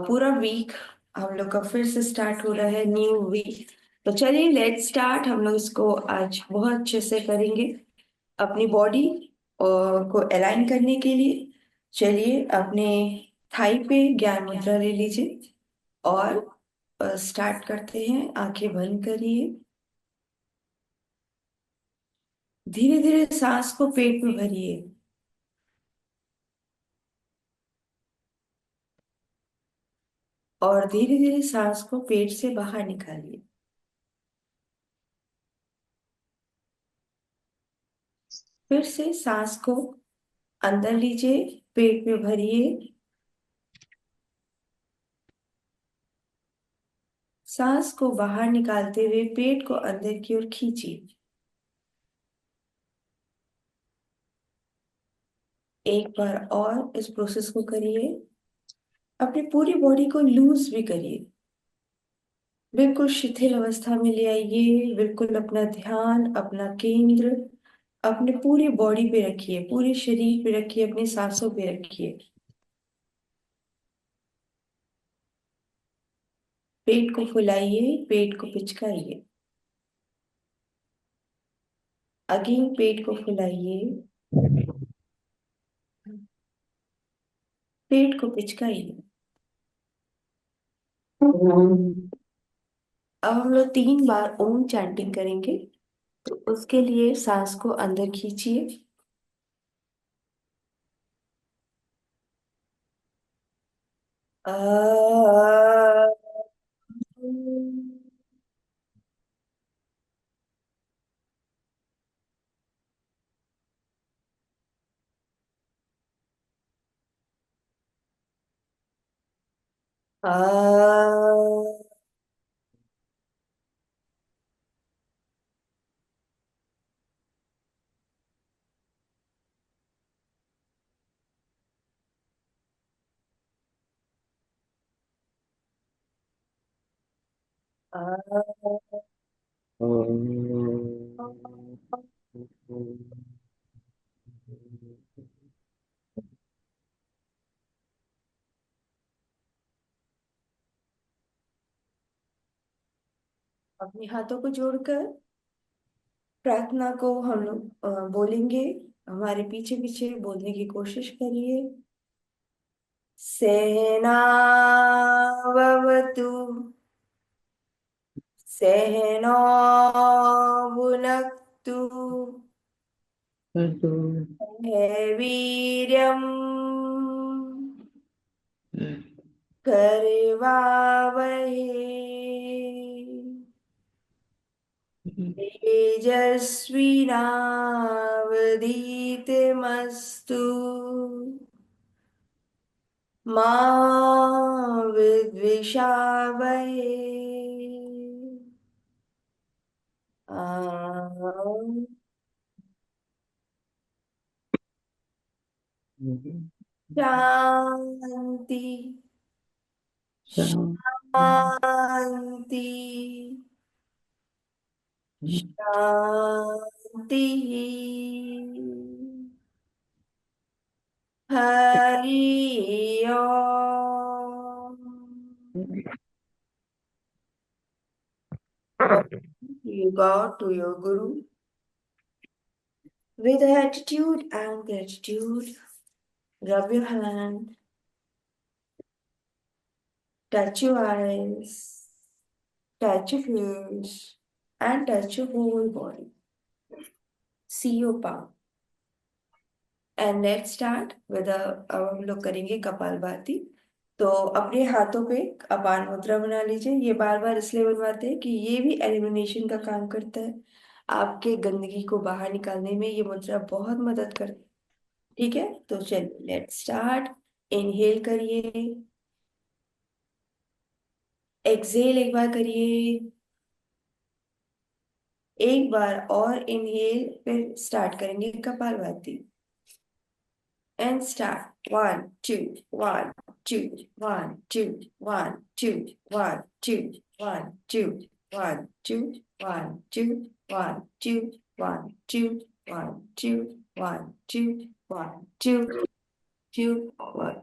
पूरा वीक हम लोग का फिर से स्टार्ट हो रहा है, न्यू वीक। तो चलिए लेट्स स्टार्ट। हम लोग इसको आज बहुत अच्छे से करेंगे अपनी बॉडी को अलाइन करने के लिए। चलिए अपने थाई पे ज्ञान मुद्रा ले लीजिए और स्टार्ट करते हैं। आंखें बंद करिए, धीरे धीरे सांस को पेट में भरिए और धीरे धीरे सांस को पेट से बाहर निकालिए। फिर से सांस को अंदर लीजिए, पेट में भरिए, सांस को बाहर निकालते हुए पेट को अंदर की ओर खींचिए। एक बार और इस प्रोसेस को करिए। अपनी पूरी बॉडी को लूज भी करिए, बिल्कुल शिथिल अवस्था में ले आइए। बिल्कुल अपना ध्यान, अपना केंद्र अपने पूरी बॉडी पे रखिए, पूरे शरीर पे रखिए, अपनी सांसों पे रखिए। पेट को फुलाइए, पेट को पिचकाइए। अगेन पेट को फुलाइए, पेट को पिचकाइए। अब हम लोग 3 बार ओम चैंटिंग करेंगे। तो उसके लिए सांस को अंदर खींचिए, आ, अपने हाथों को जोड़कर प्रार्थना को हम लोग बोलेंगे। हमारे पीछे पीछे बोलने की कोशिश करिए। सहनावतु सहनो भुनक्तु वीर्यम् करवावहे तेजस्विनावधीतमस्तु मा विद्विषावहे। आम। शांति शांति शांति। हरि ओम। You go to your guru with attitude and gratitude. Rub your hand, touch your eyes, touch your face, and touch your whole body. See your palm. And let's start with अब हम लोग करेंगे कपालभाति। तो अपने हाथों पे अपान मुद्रा बना लीजिए। ये बार बार इसलिए बनवाते हैं कि ये भी एलिमिनेशन का काम करता है। आपके गंदगी को बाहर निकालने में ये मुद्रा बहुत मदद करती है। ठीक है, तो चलिए लेट्स स्टार्ट। इनहेल करिए, एक्सहेल एक बार करिए, एक बार और इनहेल, फिर स्टार्ट करेंगे कपालभाति। And start. 1, 2, 1, 2, 1, 2, 1, 2, 1, 2, 1, 2, 1, 2, 1, 2, 1, 2, 1, 2, 1, 2, 1, 2, 1, 2, 2, 1,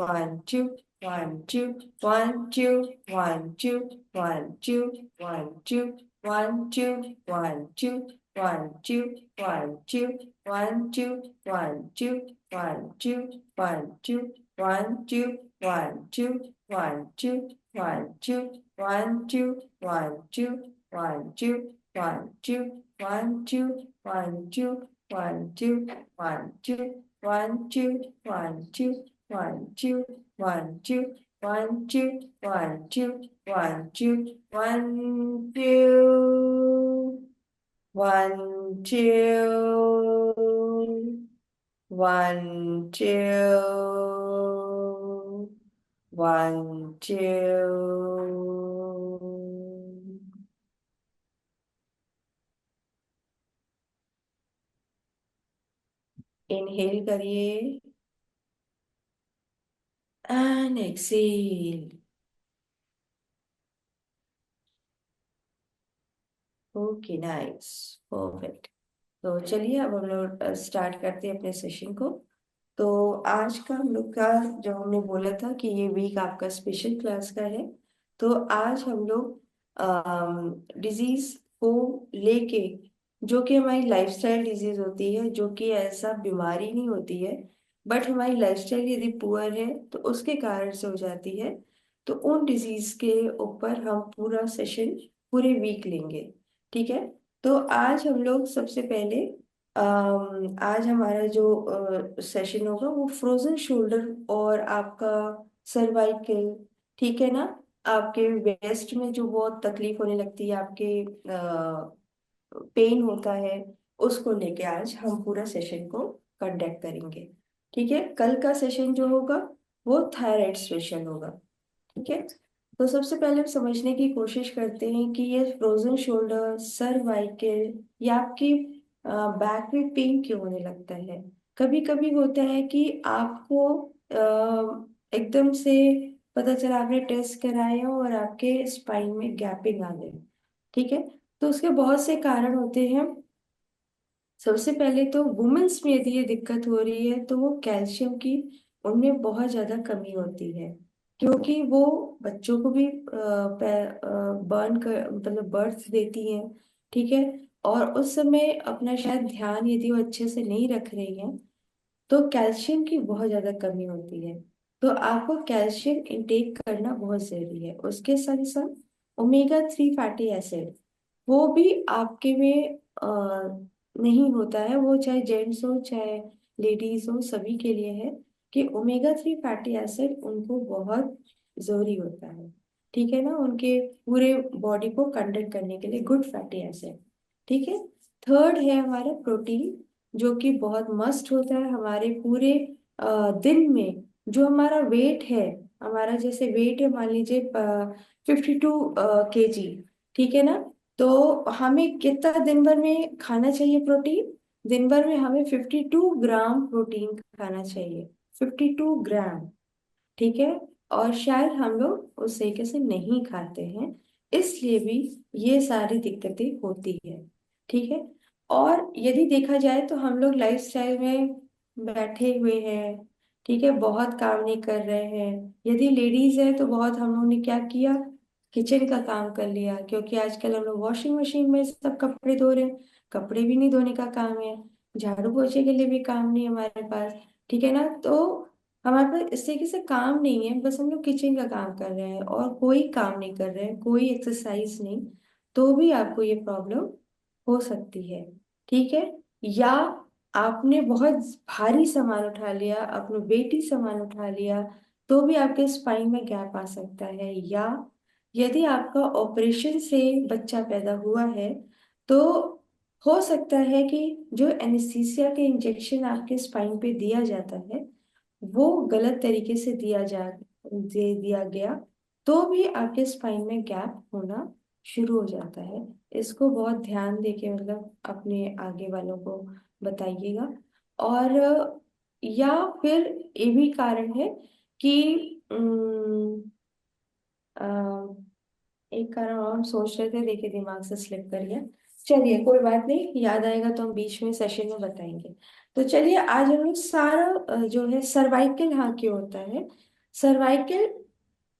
1 2 1 2 1 2 1 2 1 2 1 2 1 2 1 2 1 2 1 2 1 2 1 2 1 2 1 2 1 2 1 2 1 2 1 2 1 2 1 2 1 2 1 2 1 2 1 2 1 2 1 2 1 2 1 2 1 2 1 2 1 2 1 2 1 2 1 2 1 2 1 2 1 2 इनहेल करिए and exhale. Okay nice, perfect. तो चलिए अब हम लोग स्टार्ट करते हैं अपने सेशन को। तो आज का हम लोग का, जो हमने बोला था कि ये वीक आपका स्पेशल क्लास का है, तो आज हम लोग डिजीज को लेके, जो कि हमारी लाइफस्टाइल डिजीज होती है, जो कि ऐसा बीमारी नहीं होती है, बट हमारी लाइफस्टाइल यदि पुअर है तो उसके कारण से हो जाती है। तो उन डिजीज के ऊपर हम पूरा सेशन, पूरे वीक लेंगे। ठीक है। तो आज हम लोग सबसे पहले, आज हमारा जो सेशन होगा वो फ्रोजन शोल्डर और आपका सर्वाइकल, ठीक है ना, आपके वेस्ट में जो बहुत तकलीफ होने लगती है, आपके पेन होता है, उसको लेके आज हम पूरा सेशन को कंडक्ट करेंगे। ठीक है। कल का सेशन जो होगा वो थायराइड सेशन होगा। ठीक है। तो सबसे पहले हम समझने की कोशिश करते हैं कि ये फ्रोजन शोल्डर, सर्वाइकल या आपकी बैक में पेन क्यों होने लगता है। कभी कभी होता है कि आपको एकदम से पता चला, आपने टेस्ट कराया और आपके स्पाइन में गैपिंग आ गई। ठीक है। तो उसके बहुत से कारण होते हैं। सबसे पहले तो वुमेन्स में यदि ये दिक्कत हो रही है तो वो कैल्शियम की, उनमें बहुत ज्यादा कमी होती है, क्योंकि वो बच्चों को भी बर्न कर, मतलब बर्थ देती हैं। ठीक है। और उस समय अपना शायद ध्यान यदि वो अच्छे से नहीं रख रही हैं, तो कैल्शियम की बहुत ज्यादा कमी होती है। तो आपको कैल्शियम इंटेक करना बहुत जरूरी है। उसके साथ साथ ओमेगा 3 फैटी एसिड, वो भी आपके में नहीं होता है, वो चाहे जेंट्स हो चाहे लेडीज हो, सभी के लिए है कि ओमेगा 3 फैटी एसिड उनको बहुत जरूरी होता है। ठीक है ना, उनके पूरे बॉडी को कंडक्ट करने के लिए गुड फैटी एसिड। ठीक है। थर्ड है हमारा प्रोटीन, जो कि बहुत मस्ट होता है हमारे पूरे दिन में। जो हमारा वेट है, हमारा जैसे वेट है, मान लीजिए 52 kg, ठीक है ना, तो हमें कितना दिन भर में खाना चाहिए प्रोटीन। दिन भर में हमें 52 ग्राम प्रोटीन खाना चाहिए, 52 ग्राम। ठीक है। और शायद हम लोग उस तरीके से नहीं खाते हैं, इसलिए भी ये सारी दिक्कतें होती है। ठीक है। और यदि देखा जाए तो हम लोग लाइफस्टाइल में बैठे हुए हैं, ठीक है, बहुत काम नहीं कर रहे हैं। यदि लेडीज है तो बहुत हम लोगों ने क्या किया, किचन का काम कर लिया, क्योंकि आजकल हम लोग वॉशिंग मशीन में सब कपड़े धो रहे हैं। कपड़े भी नहीं धोने का काम है, झाड़ू पोछे के लिए भी काम नहीं है हमारे पास। ठीक है ना। तो हमारे पास इस तरीके से काम नहीं है, बस हम लोग किचन का काम कर रहे हैं और कोई काम नहीं कर रहे हैं, कोई एक्सरसाइज नहीं, तो भी आपको ये प्रॉब्लम हो सकती है। ठीक है। या आपने बहुत भारी सामान उठा लिया, अपने वेटी सामान उठा लिया, तो भी आपके स्पाइन में गैप आ सकता है। या यदि आपका ऑपरेशन से बच्चा पैदा हुआ है, तो हो सकता है कि जो एनेस्थीसिया के इंजेक्शन आपके स्पाइन पे दिया जाता है, वो गलत तरीके से दे दिया गया, तो भी आपके स्पाइन में गैप होना शुरू हो जाता है। इसको बहुत ध्यान देके, मतलब अपने आगे वालों को बताइएगा। और या फिर ये भी कारण है कि अ, एक कारण और हम सोच रहे थे, देखिए दिमाग से स्लिप कर गया। चलिए कोई बात नहीं, याद आएगा तो हम बीच में सेशन में बताएंगे। तो चलिए आज हम लोग सारा जो है सर्वाइकल हाँ क्यों होता है, सर्वाइकल,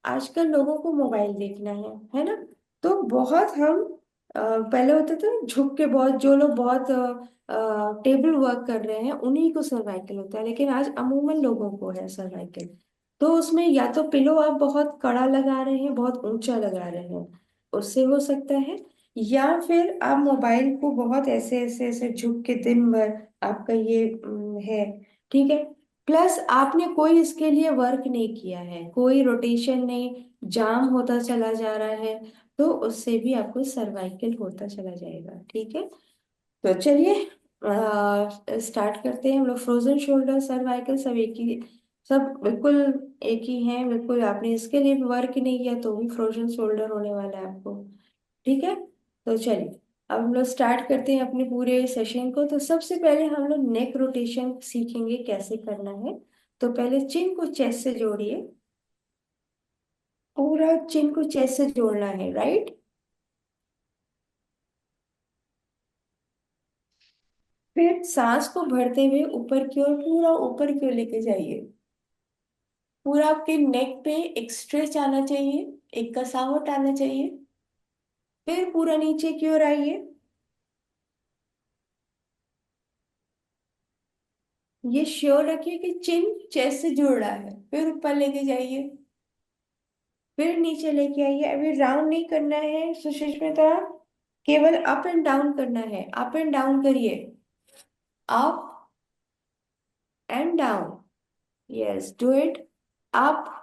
आजकल लोगों को मोबाइल देखना है ना। तो बहुत हम पहले होता था झुक के, बहुत जो लोग बहुत टेबल वर्क कर रहे हैं उन्हीं को सर्वाइकल होता है, लेकिन आज अमूमन लोगों को है सर्वाइकल। तो उसमें या तो पिलो आप बहुत कड़ा लगा रहे हैं, बहुत ऊंचा लगा रहे हैं, उससे हो सकता है। या फिर आप मोबाइल को बहुत ऐसे ऐसे ऐसे झुक के दिन भर आपका ये है, ठीक है। प्लस आपने कोई इसके लिए वर्क नहीं किया है, कोई रोटेशन नहीं, जाम होता चला जा रहा है, तो उससे भी आपको सर्वाइकल होता चला जाएगा, ठीक है। तो चलिए स्टार्ट करते हैं हम लोग। फ्रोजन शोल्डर सर्वाइकल सब एक ही, सब बिल्कुल एक ही हैं, बिल्कुल आपने इसके लिए भी वर्क नहीं किया तो भी फ्रोजन शोल्डर होने वाला है आपको, ठीक है। तो चलिए अब हम लोग स्टार्ट करते हैं अपने पूरे सेशन को। तो सबसे पहले हम लोग नेक रोटेशन सीखेंगे कैसे करना है। तो पहले चिन को चेस्ट से जोड़िए, पूरा चिन को चेस्ट से जोड़ना है, राइट। फिर सांस को भरते हुए ऊपर की ओर, पूरा ऊपर की ओर लेके जाइए। पूरा आपके नेक पे एक स्ट्रेच आना चाहिए, एक कसावट आना चाहिए। फिर पूरा नीचे की ओर आइए। ये श्योर रखिए कि चिन चेस्ट से जुड़ रहा है। फिर ऊपर लेके जाइए, फिर नीचे लेके आइए। अभी राउंड नहीं करना है सुष्मिता, केवल अप एंड डाउन करना है। अप एंड डाउन करिए, up and down, yes do it. आप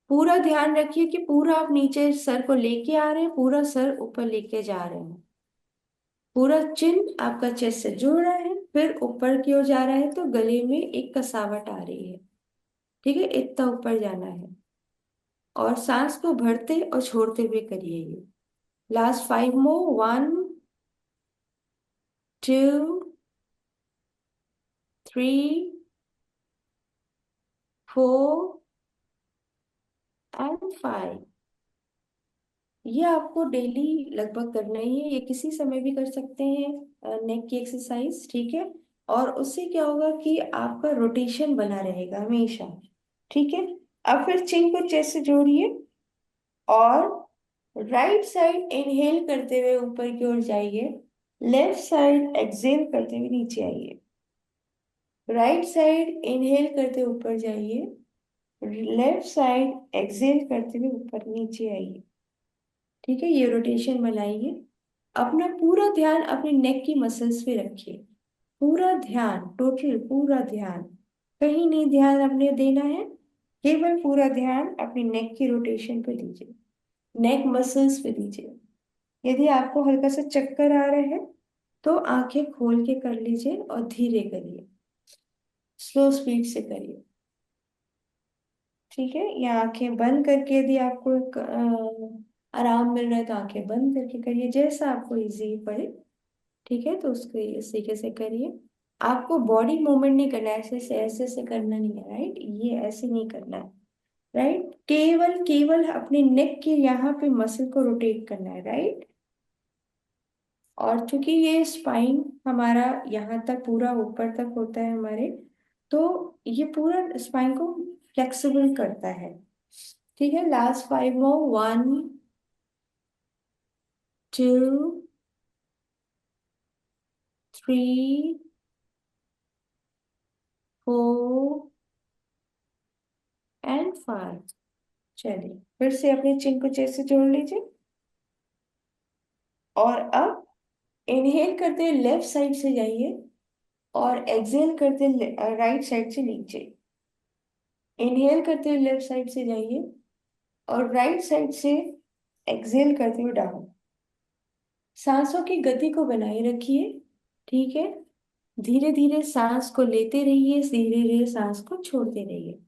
पूरा ध्यान रखिए कि पूरा आप नीचे सर को लेके आ रहे हैं, पूरा सर ऊपर लेके जा रहे हैं। पूरा चिन आपका चेस्ट से जुड़ रहा है, फिर ऊपर की ओर जा रहा है, तो गले में एक कसावट आ रही है, ठीक है। इतना ऊपर जाना है, और सांस को भरते और छोड़ते हुए करिए ये। Last 5 more, 1, 2, 3, 4 and 5। ये आपको डेली लगभग करना ही है, ये किसी समय भी कर सकते हैं नेक की एक्सरसाइज, ठीक है। और उससे क्या होगा कि आपका रोटेशन बना रहेगा हमेशा, ठीक है। अब फिर चिन को चेस्ट से जोड़िए, और राइट साइड इनहेल करते हुए ऊपर की ओर जाइए, लेफ्ट साइड एक्सेल करते हुए नीचे आइए। राइट साइड इनहेल करते हुए ऊपर जाइए, लेफ्ट साइड एक्सेल करते हुए ऊपर नीचे आइए, ठीक है। ये रोटेशन बनाइए। अपना पूरा ध्यान अपने नेक की मसल्स पे रखिए, पूरा ध्यान, टोटल पूरा ध्यान, कहीं नहीं ध्यान अपने देना है, केवल पूरा ध्यान अपनी नेक की रोटेशन पे दीजिए, नेक मसल्स पे दीजिए। यदि आपको हल्का सा चक्कर आ रहा है तो आंखें खोल के कर लीजिए और धीरे करिए, स्लो स्पीड से करिए, ठीक है। या आंखें बंद करके यदि आपको आराम मिल रहा है तो आंखें बंद करके करिए, जैसा आपको इजी पड़े, ठीक है। तो उसको इस तरीके से करिए। आपको बॉडी मूवमेंट नहीं करना है, ऐसे से ऐसे से करना नहीं है, राइट। ये ऐसे नहीं करना है, राइट। केवल केवल अपने नेक के यहाँ पे मसल को रोटेट करना है, राइट। और चूंकि ये स्पाइन हमारा यहाँ तक पूरा ऊपर तक होता है हमारे, तो ये पूरा स्पाइन को फ्लेक्सिबल करता है, ठीक है। Last 5 more, 1, 2, 3, 4 and 5। चलिए फिर से अपने चिन को चेस्ट से जोड़ लीजिए, और अब इनहेल करते हुए लेफ्ट साइड से जाइए, और एक्सहेल करते राइट साइड से नीचे। इनहेल करते हुए लेफ्ट साइड से जाइए, और राइट साइड से एक्सहेल करते हुए डाउन। सांसों की गति को बनाए रखिए, ठीक है। धीरे धीरे सांस को लेते रहिए, धीरे धीरे सांस को छोड़ते रहिए।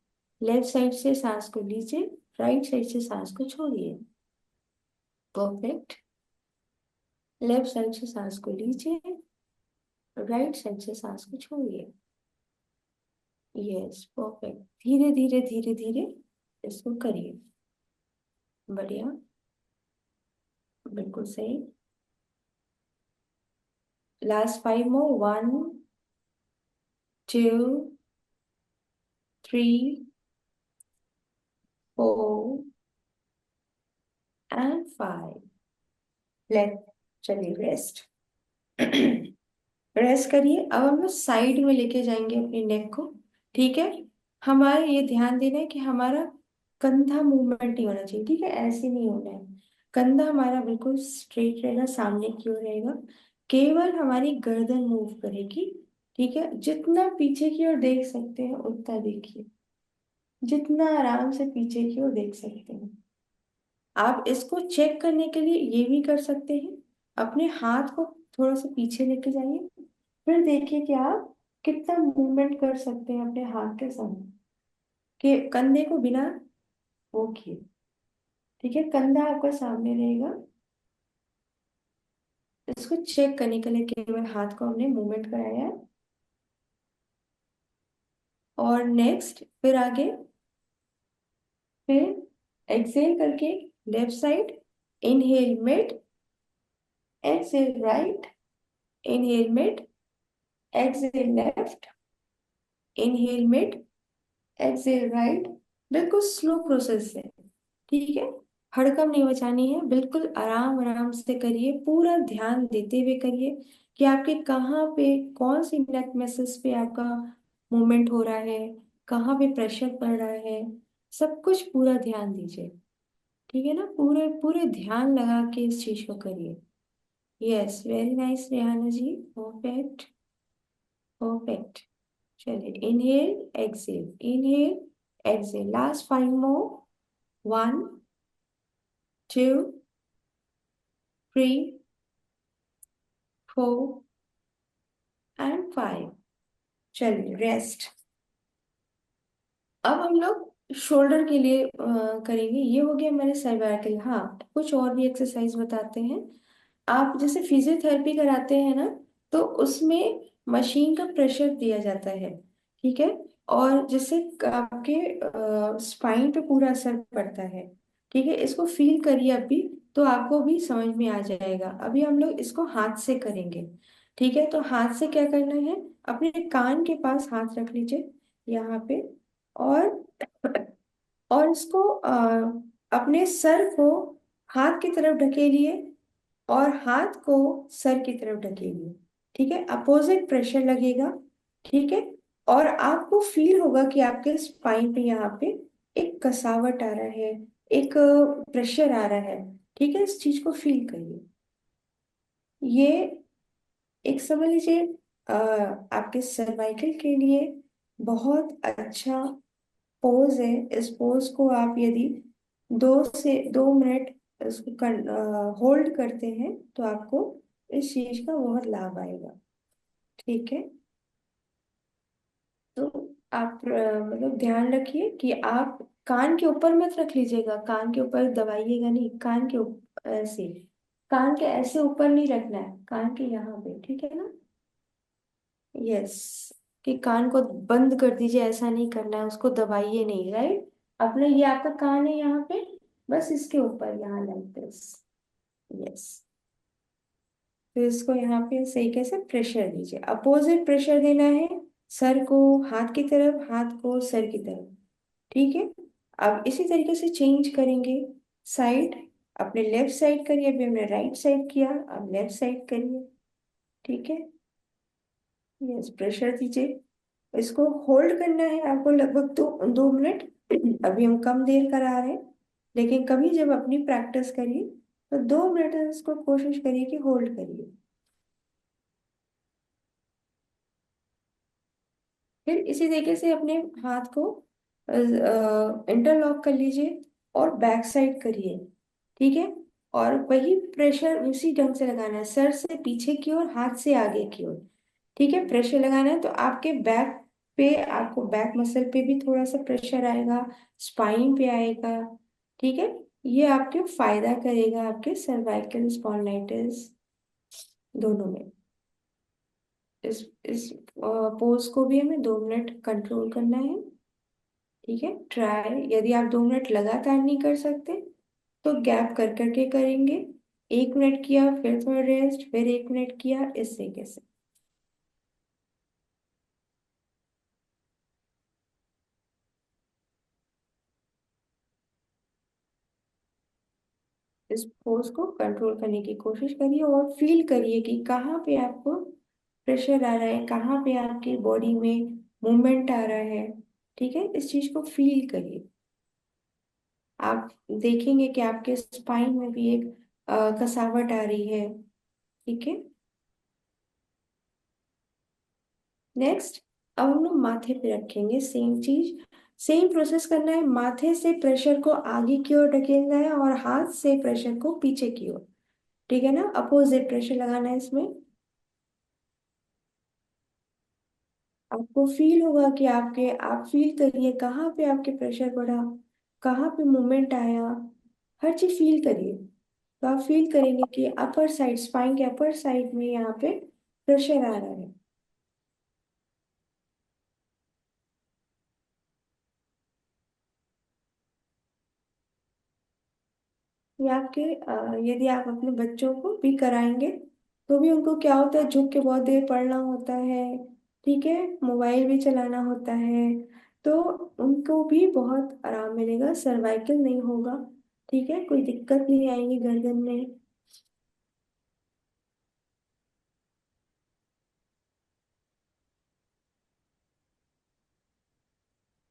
लेफ्ट साइड से सांस को लीजिए, राइट साइड से सांस को छोड़िए, परफेक्ट। लेफ्ट साइड से सांस को लीजिए, राइट साइड से सांस को छोड़िए, यस परफेक्ट। धीरे धीरे धीरे धीरे इसको करिए, बढ़िया, बिल्कुल सही। Last 5 more, 1, 2, 3, four and five. Let, चलिए रेस्ट। रेस्ट करिए। अब हम लोग साइड में लेके जाएंगे अपनी नेक को। ठीक है। हमारे ये ध्यान देना है कि हमारा कंधा मूवमेंट नहीं होना चाहिए। ठीक है, ऐसे नहीं होना है। कंधा हमारा बिल्कुल स्ट्रेट रहेगा, सामने की ओर रहेगा। केवल हमारी गर्दन मूव करेगी। ठीक है, जितना पीछे की ओर देख सकते हैं उतना देखिए। जितना आराम से पीछे की ओर देख सकते हैं। आप इसको चेक करने के लिए ये भी कर सकते हैं। अपने हाथ को थोड़ा सा पीछे लेके जाइए। फिर देखिए कि आप कितना मूवमेंट कर सकते हैं अपने हाथ के साथ, कि कंधे को बिना वो किए। ठीक है, कंधा आपका सामने रहेगा। इसको चेक करने के लिए केवल हाथ को हमने मूवमेंट कराया है। और नेक्स्ट, फिर आगे, फिर एक्सेल करके left side. Inhale mid, exhale right. Inhale mid, exhale left. Inhale mid, exhale right. बिल्कुल स्लो प्रोसेस है। ठीक है, हड़कम नहीं मचानी है। बिल्कुल आराम आराम से करिए, पूरा ध्यान देते हुए करिए कि आपके कहाँ पे, कौन सी नेक मसल्स पे आपका मूवमेंट हो रहा है, कहाँ पे प्रेशर पड़ रहा है। सब कुछ पूरा ध्यान दीजिए। ठीक है ना, पूरे पूरे ध्यान लगा के इस चीज को करिए। यस, वेरी नाइस रेहाना जी, परफेक्ट। परफेक्ट। चलिए, inhale exhale, inhale Excel, last 5 more. 1, 2, 3, 4 and 5। चलिए रेस्ट। अब हम लोग शोल्डर के लिए करेंगे। ये हो गया मैंने सर्वाइकल। हाँ, कुछ और भी एक्सरसाइज बताते हैं। आप जैसे फिजियोथेरेपी कराते हैं ना, तो उसमें मशीन का प्रेशर दिया जाता है। ठीक है, और जिससे आपके स्पाइन पे पूरा असर पड़ता है। ठीक है, इसको फील करिए अभी, तो आपको भी समझ में आ जाएगा। अभी हम लोग इसको हाथ से करेंगे। ठीक है, तो हाथ से क्या करना है, अपने कान के पास हाथ रख लीजिए, यहाँ पे। और इसको अपने सर को हाथ की तरफ ढकेलिए, और हाथ को सर की तरफ ढकेलिए। ठीक है, अपोजिट प्रेशर लगेगा। ठीक है, और आपको फील होगा कि आपके स्पाइन पे यहाँ पे एक कसावट आ रहा है, एक प्रेशर आ रहा है। ठीक है, इस चीज को फील करिए। ये एक समझ लीजिए आपके सर्वाइकल के लिए बहुत अच्छा पोज है। इस पोज को आप यदि 2 से 2 मिनट इसको होल्ड करते हैं, तो आपको इस चीज का बहुत लाभ आएगा। ठीक है, तो आप मतलब ध्यान रखिए कि आप कान के ऊपर मत रख लीजिएगा। कान के ऊपर दबाइएगा नहीं, कान के ऊपर ऐसे, कान के ऐसे ऊपर नहीं रखना है, कान के यहाँ पे। ठीक है ना। यस, कि कान को बंद कर दीजिए, ऐसा नहीं करना है, उसको दबाइए नहीं, राइट। अपने, ये आपका कान है यहाँ पे, बस इसके ऊपर यहाँ लाइक दिस। यस, तो इसको यहाँ पे सही कैसे प्रेशर दीजिए, अपोजिट प्रेशर देना है। सर को हाथ की तरफ, हाथ को सर की तरफ। ठीक है, अब इसी तरीके से चेंज करेंगे साइड। अपने लेफ्ट साइड करिए, अभी हमने राइट साइड किया, अब लेफ्ट साइड करिए। ठीक है, यस, प्रेशर दीजिए। इसको होल्ड करना है आपको लगभग 2 मिनट। अभी हम कम देर करा रहे हैं, लेकिन कभी जब अपनी प्रैक्टिस करिए तो 2 मिनट इसको कोशिश करिए कि होल्ड करिए। फिर इसी तरीके से अपने हाथ को इंटरलॉक कर लीजिए, और बैक साइड करिए। ठीक है, और वही प्रेशर उसी ढंग से लगाना है, सर से पीछे की ओर, हाथ से आगे की ओर। ठीक है, प्रेशर लगाना है तो आपके बैक पे, आपको बैक मसल पे भी थोड़ा सा प्रेशर आएगा, स्पाइन पे आएगा। ठीक है, ये आपके फायदा करेगा, आपके सर्वाइकल स्पॉन्डिलाइटिस दोनों में। इस पोज को भी हमें 2 मिनट कंट्रोल करना है। ठीक है, ट्राई, यदि आप 2 मिनट लगातार नहीं कर सकते तो गैप कर करके करेंगे। 1 मिनट किया, फिर थोड़ा रेस्ट, फिर 1 मिनट किया, इस तरीके से। इस फोर्स को कंट्रोल करने की कोशिश करिए और फील करिए कि कहाँ पे आपको प्रेशर आ रहा है, कहाँ पे आपकी बॉडी में मूवमेंट आ रहा है। ठीक है, इस चीज को फील करिए। आप देखेंगे कि आपके स्पाइन में भी एक कसावट आ रही है। ठीक है। नेक्स्ट, अब हम लोग माथे पे रखेंगे सेम चीज। सेम प्रोसेस करना है, माथे से प्रेशर को आगे की ओर ढकेलना है और हाथ से प्रेशर को पीछे की ओर। ठीक है ना, अपोजिट प्रेशर लगाना है इसमें। आपको फील होगा कि आप फील करिए कहाँ पे आपके प्रेशर बढ़ा, कहाँ पे मूवमेंट आया। हर चीज फील करिए। तो आप फील करेंगे कि अपर साइड, स्पाइन के अपर साइड में यहाँ पे प्रेशर आ रहा है। ये आपके यदि आप अपने बच्चों को भी कराएंगे तो भी उनको क्या होता है, झुक के बहुत देर पढ़ना होता है। ठीक है, मोबाइल भी चलाना होता है। तो उनको भी बहुत आराम मिलेगा, सर्वाइकल नहीं होगा। ठीक है, कोई दिक्कत नहीं आएगी गर्दन में।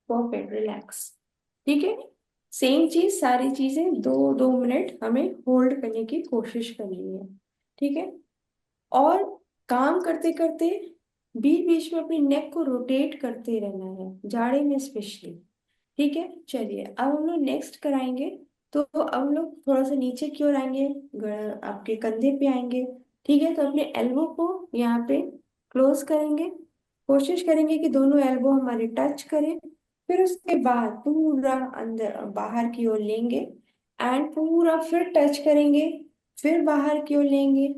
Perfect, relax. ठीक है, सेम चीज, सारी चीजें 2-2 मिनट हमें होल्ड करने की कोशिश करनी है। ठीक है। और काम करते करते बीच बीच में अपनी नेक को रोटेट करते रहना है, जाड़े में स्पेशली। ठीक है, चलिए अब हम लोग नेक्स्ट कराएंगे। तो अब हम लोग थोड़ा सा नीचे की ओर आएंगे, आपके कंधे पे आएंगे। ठीक है, तो अपने एल्बो को यहाँ पे क्लोज करेंगे। कोशिश करेंगे कि दोनों एल्बो हमारे टच करें। फिर उसके बाद पूरा अंदर बाहर की ओर लेंगे एंड पूरा फिर टच करेंगे, फिर बाहर की ओर लेंगे।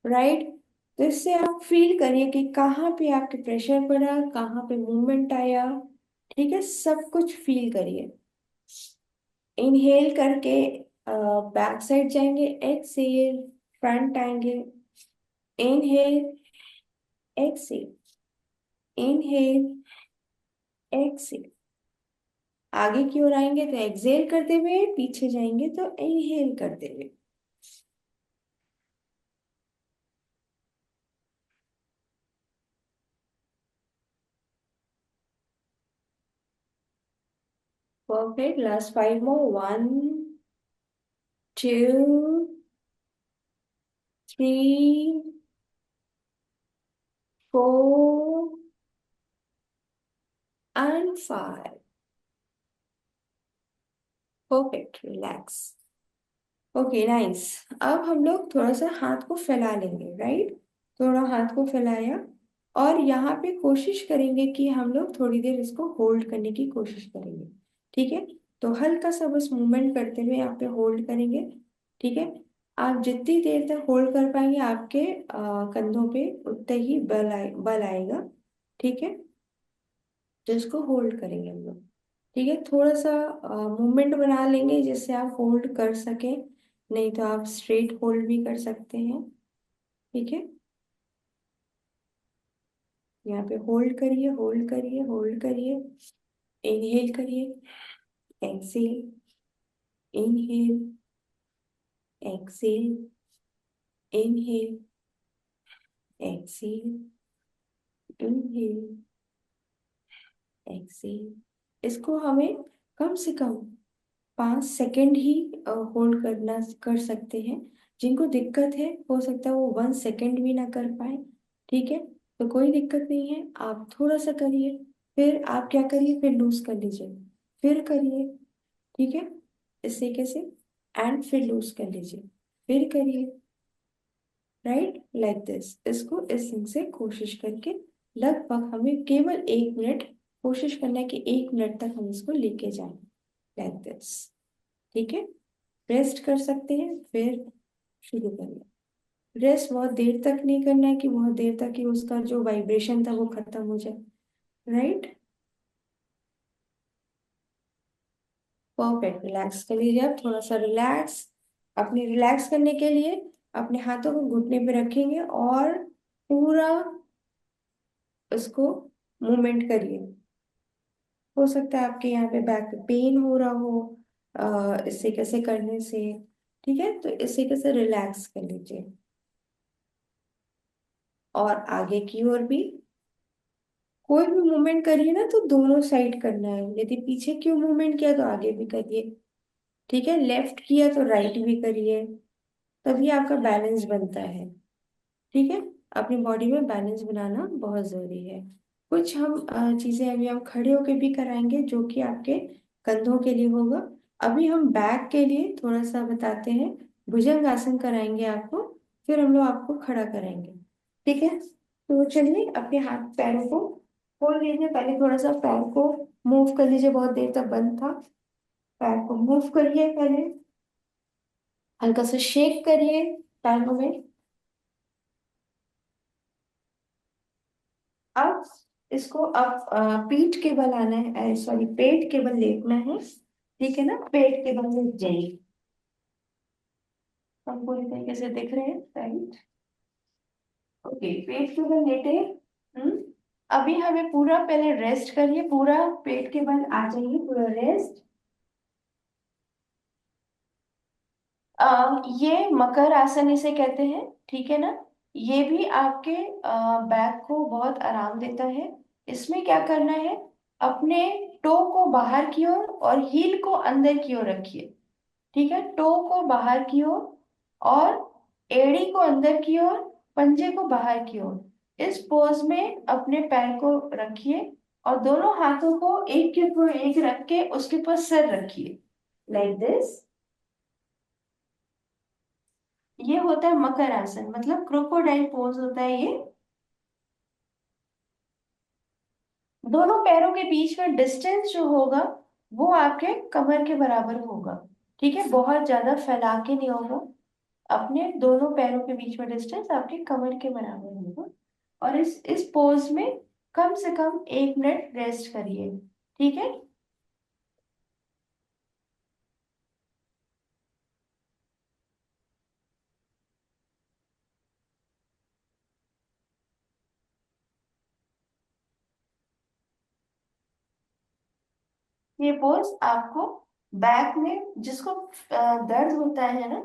राइट। तो इससे आप फील करिए कि कहाँ पे आपके प्रेशर पड़ा, कहाँ पे मूवमेंट आया। ठीक है, सब कुछ फील करिए। इनहेल करके बैक साइड जाएंगे, एक्सहेल फ्रंट आएंगे। Inhale, exhale, inhale, exhale. आगे की ओर आएंगे तो एक्सहेल करते हुए, पीछे जाएंगे तो इनहेल करते हुए। Perfect, last 5 more. 1, 2, 3, 4 and 5। Perfect, relax. Okay, nice. अब हम लोग थोड़ा सा हाथ को फैला लेंगे। राइट, थोड़ा हाथ को फैलाया और यहाँ पे कोशिश करेंगे कि हम लोग थोड़ी देर इसको होल्ड करने की कोशिश करेंगे। ठीक है, तो हल्का सा बस मूवमेंट करते हुए यहाँ पे होल्ड करेंगे। ठीक है, आप जितनी देर तक होल्ड कर पाएंगे आपके कंधों पे उतने ही बल आएगा। ठीक है, तो इसको होल्ड करेंगे हम लोग। ठीक है, थोड़ा सा मूवमेंट बना लेंगे जिससे आप होल्ड कर सकें। नहीं तो आप स्ट्रेट होल्ड भी कर सकते हैं। ठीक है, यहाँ पे होल्ड करिए, होल्ड करिए, होल्ड करिए। इनहेल करिए, exhale, inhale, exhale, inhale, exhale, inhale, exhale. इसको हमें कम से कम 5 सेकेंड ही होल्ड करना कर सकते हैं। जिनको दिक्कत है हो सकता है वो 1 सेकेंड भी ना कर पाए। ठीक है, तो कोई दिक्कत नहीं है, आप थोड़ा सा करिए, फिर आप क्या करिए, फिर लूज कर लीजिए, फिर करिए। ठीक है, इस तरीके से एंड फिर लूज कर लीजिए, फिर करिए। Right, like this. इसको इस ढंग से कोशिश करके लगभग हमें केवल 1 मिनट कोशिश करना है कि 1 मिनट तक हम इसको लेके जाएं, लाइक दिस। ठीक है, रेस्ट कर सकते हैं, फिर शुरू करिए। रेस्ट बहुत देर तक नहीं करना है कि बहुत देर तक कि उसका जो वाइब्रेशन था वो खत्म हो जाए। Right, perfect. रिलैक्स कर लीजिए, आप थोड़ा सा रिलैक्स। अपने रिलैक्स करने के लिए अपने हाथों को घुटने पे रखेंगे और पूरा उसको मूवमेंट करिए। हो सकता है आपके यहाँ पे बैक पेन हो रहा हो इससे कैसे करने से। ठीक है, तो इस तरीके से रिलैक्स कर लीजिए। और आगे की ओर भी कोई भी मूवमेंट करिए ना तो दोनों साइड करना है। यदि पीछे क्यों मूवमेंट किया तो आगे भी करिए। ठीक है, लेफ्ट किया तो राइट भी करिए। तभी आपका बैलेंस बनता है। ठीक है, अपनी बॉडी में बैलेंस बनाना बहुत जरूरी है। कुछ हम चीजें अभी हम खड़े होके भी कराएंगे जो कि आपके कंधों के लिए होगा। अभी हम बैक के लिए थोड़ा सा बताते हैं। भुजंग आसन कराएंगे आपको, फिर हम लोग आपको खड़ा कराएंगे। ठीक है, तो चलिए अपने हाथ पैरों को खोल लीजिए। पहले थोड़ा सा पैर को मूव कर लीजिए, बहुत देर तक बंद था। पैर को मूव करिए पहले, हल्का सा शेक करिए पैरों में। अब इसको अब पीठ के बल आना है, सॉरी पेट के बल लेटना है। ठीक है ना, पेट के बल लेट जाइए। हम पूरी तरीके से दिख रहे हैं, राइट? ओके, पेट के बल लेटे। हम्म। अभी हमें पूरा पहले रेस्ट करिए, पूरा पेट के बल आ जाइए, पूरा रेस्ट। ये मकर आसन इसे कहते हैं। ठीक है ना, ये भी आपके बैक को बहुत आराम देता है। इसमें क्या करना है, अपने टो को बाहर की ओर और हील को अंदर की ओर रखिए। ठीक है, टो को बाहर की ओर और एड़ी को अंदर की ओर, पंजे को बाहर की ओर। इस पोज में अपने पैर को रखिए और दोनों हाथों को एक के ऊपर एक रख के उसके ऊपर सिर रखिए, लाइक दिस। ये होता है मकर आसन, मतलब क्रोकोडाइल पोज होता है ये। दोनों पैरों के बीच में डिस्टेंस जो होगा वो आपके कमर के बराबर होगा। ठीक है, बहुत ज्यादा फैला के नहीं होगा। अपने दोनों पैरों के बीच में डिस्टेंस आपके कमर के बराबर होगा। और इस पोज में कम से कम 1 मिनट रेस्ट करिए। ठीक है। ये पोज आपको बैक में जिसको दर्द होता है ना,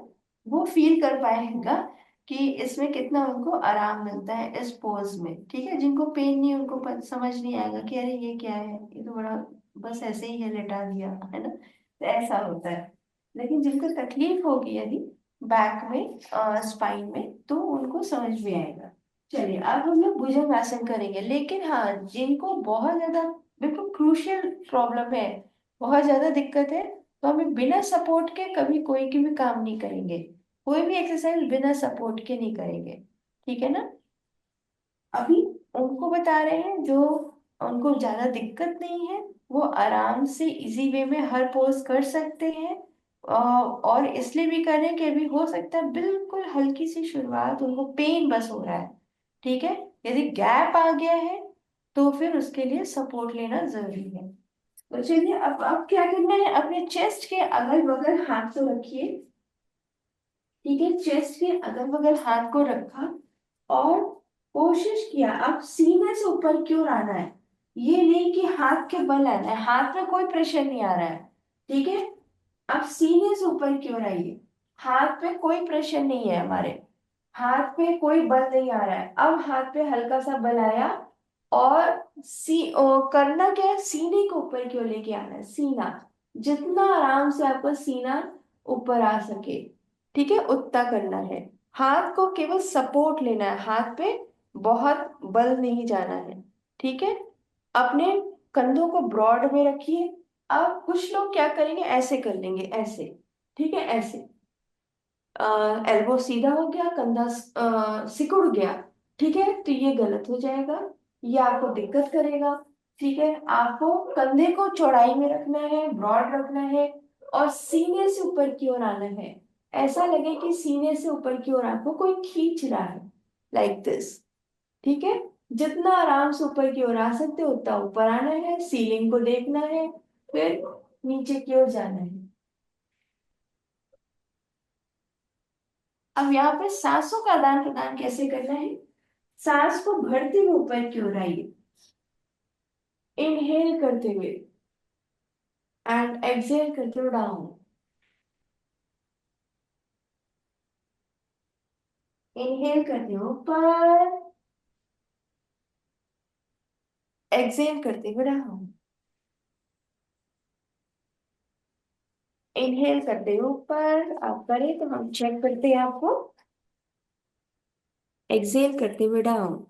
वो फील कर पाएगा कि इसमें कितना उनको आराम मिलता है इस पोज में। ठीक है, जिनको पेन नहीं है उनको समझ नहीं आएगा कि अरे ये क्या है, ये तो बड़ा बस ऐसे ही है, लेटा दिया है ना, तो ऐसा होता है। लेकिन जिनको तकलीफ होगी यदि बैक में, स्पाइन में, तो उनको समझ में आएगा। चलिए अब हम लोग भुजंग आसन करेंगे। लेकिन हाँ, जिनको बहुत ज्यादा बिल्कुल क्रूशियल प्रॉब्लम है, बहुत ज्यादा दिक्कत है, तो हमें बिना सपोर्ट के कभी कोई की भी काम नहीं करेंगे। कोई भी एक्सरसाइज बिना सपोर्ट के नहीं करेंगे। ठीक है ना। अभी उनको बता रहे हैं जो उनको ज्यादा दिक्कत नहीं है, वो आराम से इजी वे में हर पोज कर सकते हैं। और इसलिए भी कर रहे हैं कि अभी हो सकता है बिल्कुल हल्की सी शुरुआत, उनको पेन बस हो रहा है। ठीक है, यदि गैप आ गया है तो फिर उसके लिए सपोर्ट लेना जरूरी है। तो चलिए अब क्या करना है, अपने चेस्ट के अगल बगल हाथ को रखिए। ठीक है, चेस्ट के अगल बगल हाथ को रखा और कोशिश किया अब सीने से ऊपर की ओर आना है। ये नहीं कि हाथ के बल आना है, हाथ में कोई प्रेशर नहीं आ रहा है। ठीक है, अब सीने से ऊपर की ओर आइए। हाथ पे कोई प्रेशर नहीं है हमारे, हाथ पे कोई बल नहीं आ रहा है। अब हाथ पे हल्का सा बल आया और करना क्या है, सीने को ऊपर की ओर लेके आना है। सीना जितना आराम से आपका सीना ऊपर आ सके, ठीक है, उतना करना है। हाथ को केवल सपोर्ट लेना है, हाथ पे बहुत बल नहीं जाना है। ठीक है, अपने कंधों को ब्रॉड में रखिए। अब कुछ लोग क्या करेंगे, ऐसे कर लेंगे, ऐसे। ठीक है, ऐसे एल्बो सीधा हो गया, कंधा सिकुड़ गया। ठीक है, तो ये गलत हो जाएगा, ये आपको दिक्कत करेगा। ठीक है, आपको कंधे को चौड़ाई में रखना है, ब्रॉड रखना है और सीने से ऊपर की ओर आना है। ऐसा लगे कि सीने से ऊपर की ओर आपको कोई खींच रहा है, लाइक दिस। ठीक है, जितना आराम से ऊपर की ओर आ सकते हो उतना ऊपर आना है, सीलिंग को देखना है, फिर नीचे की ओर जाना है। अब यहाँ पे सांसों का आदान प्रदान कैसे करना है, सांस को भरते हुए ऊपर की ओर आइए, इनहेल करते हुए एंड एक्सहेल करते हुए डाउन। इनहेल करते हो ऊपर, एक्सहेल करते हुए डाउन। इनहेल करते हो ऊपर, आप करें तो हम चेक करते हैं आपको। एक्सहेल करते हुए down.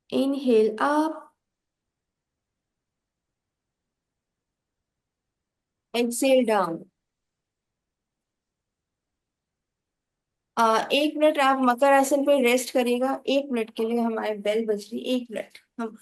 Inhale up, exhale down. 1 minute आप मकर आसन पे रेस्ट करिएगा, 1 मिनट के लिए हमारी बेल बज रही, 1 मिनट हम।